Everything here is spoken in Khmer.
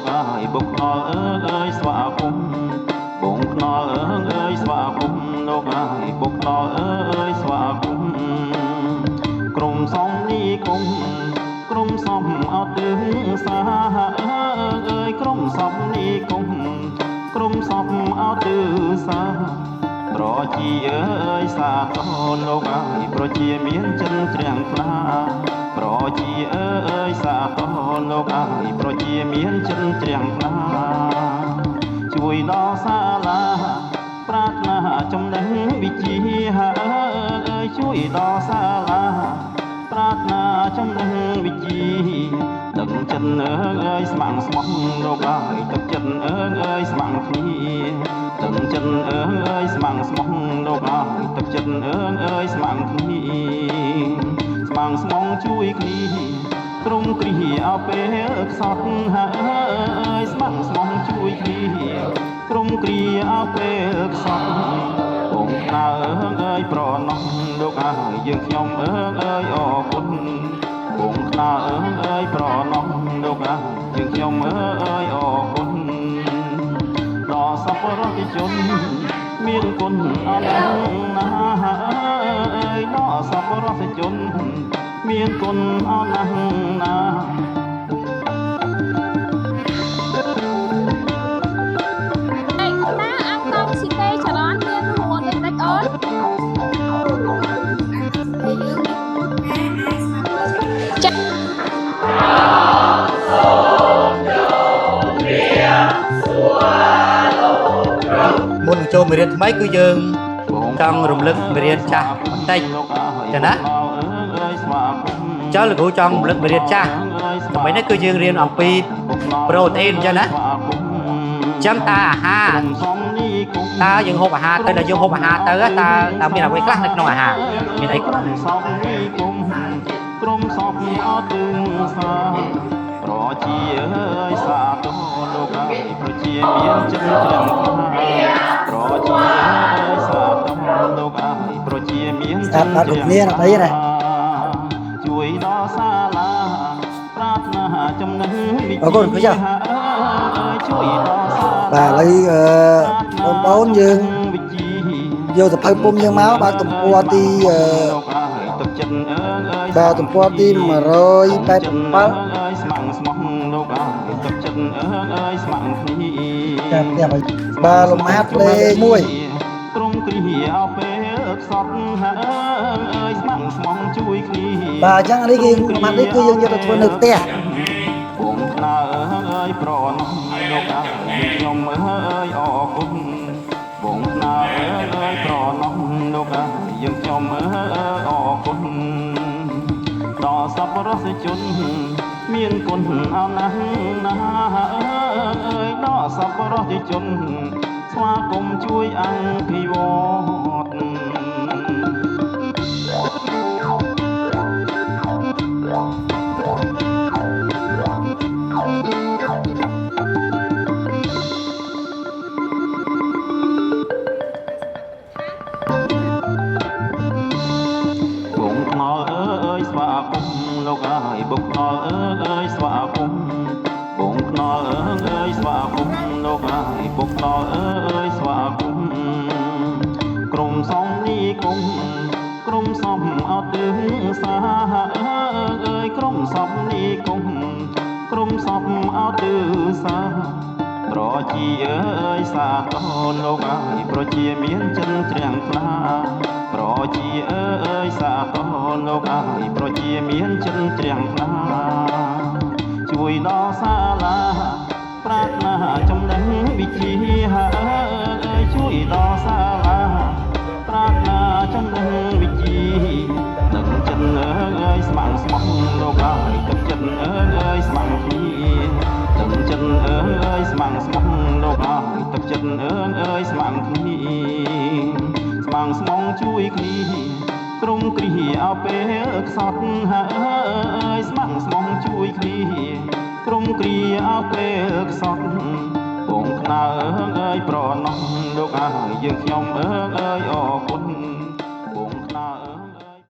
លោកអើយបុកខ្នល់អើយស្វាគមន៍បងខ្នល់អើយស្វាគមន៍លោកអើយបុកខ្នល់អើយស្វាគមន៍ក្រុមសំនីគុំក្រុមសំអត់ទើសាអើយក្រុមសំនីគុំក្រុមសំអត់ទើសាប្រជាអើយសាទរលោកអើយប្រជាមានចិនជ្រាំងខ្លាប្រជាអើយសាទរលោកអើយប្រជាមានចិនជ្រាំងខ្លាជួយដល់សាលាប្រាថ្នាចំណេះវិជ្ជាអើយជួយដល់សាលាប្រាថ្នាចំណេះវិជ្ជាទឹកចិនអើយស្ម័គ្រស្មោះលោកអើយទឹកចិនអើយស្ម័គ្រគ្នាទឹកចិនអើយស្ម័គ្រស្មោះលោកអើយទឹកចិនអើយស្ម័គ្រគ្នាស្ម័គ្រស្មងជួយគ្នាក្រុមគ្រាអពេលខ្សត់ហើយស្ម័គ្រស្មងជួយគ្នាក្រុមគ្រាអពេលខ្សត់បងខ្នើអើយប្រណោះលោកអើយយើងខ្ញុំអើយអរគុណបងខ្នើអើយប្រណោះលោកអើយយើងខ្ញុំអើយអរគុណដល់សប្បុរសជនមានគុណអរណាស់អើយដល់សប្បុរសជនមានគុណអរណាស់ណាមុនចូលមេរៀនថ្មីគឺយើងចង់រំលឹកមេរៀនចាស់បន្តិចចាណាចុះលោកគ្រូចង់រំលឹកមេរៀនចាស់ដើម្បីនេះគឺយើងរៀនអំពីប្រូតអ៊ីនចឹងណាចាំតើអាហារតើយើងហូបអាហារទៅដល់យើងហូបអាហារទៅតើមានអ្វីខ្លះនៅក្នុងអាហារមានអីខ្លះក្រុមសពអត់ទឹងសាប្រជាអើយសាទរលោកអើយប្រជាមានចិនជ្រាំងខ្លាប្រជាអើយសាទរលោកអើយប្រជាមានចិនជ្រាំងខ្លាជួយដល់សាលាប្រាថ្នាចំណេះវិជ្ជាជួយដល់សាលាបាទឥឡូវបងប្អូនយើងយកសភៅពុំយើងមកបាទទំព័រទីបាទទំព័រទី187ស្មោះលោកអើយទឹកចិត្តអើយស្ម័គ្រគ្នាចាំទៀតបាទលំហាត់លេខ1ក្រុមគ្រាអពេលខ្សត់អើយស្ម័គ្រស្មោះជួយគ្នាបាទអញ្ចឹងនេះគឺលំហាត់នេះគឺយើងយកទៅធ្វើនៅផ្ទះបងខ្នើអើយប្រណោះលោកអើយខ្ញុំអើយអរគុណបងខ្នើអើយប្រណោះលោកអើយយើងខ្ញុំអើយអរគុណដល់សប្បុរសជនមានគុណអរណាស់ណាអើយដល់សប្បុរសជនស្វាគមន៍ជួយអង្គិវត្តបងខ្នល់អើយស្វាគមន៍លោកអើយបុកខ្នល់អើយស្វាគមន៍បងខ្នល់អើយស្វាគមន៍លោកអើយបុកខ្នល់អើយស្វាគមន៍ក្រុមសំនីគុំក្រុមសំអត់ទើសាអើយក្រុមសំនីគុំក្រុមសំអត់ទើសាប្រជាអើយសាទរលោកអើយប្រជាមានចិនជ្រាំងខ្លាប្រជាអើយសាទរលោកអើយប្រជាមានចិនជ្រាំងខ្លាជួយដល់សាលាប្រាថ្នាចំណេះវិជ្ជាអើយជួយដល់សាលាប្រាថ្នាចំណេះវិជ្ជាទឹកចិនអើយស្ម័គ្រស្មោះលោកអើយទឹកចិនអើយស្ម័គ្រគ្នាទឹកចិនអើយស្ម័គ្រស្មោះលោកអើយទឹកចិនអើយស្ម័គ្រគ្នាស្ម័គ្រស្មងជួយគ្នាក្រុមគ្រាអពេលខ្សត់ហើយស្ម័គ្រស្មងជួយគ្នាក្រុមគ្រាអពេលខ្សត់បងខ្នើអើយប្រណោះលោកអើយយើងខ្ញុំអើយអ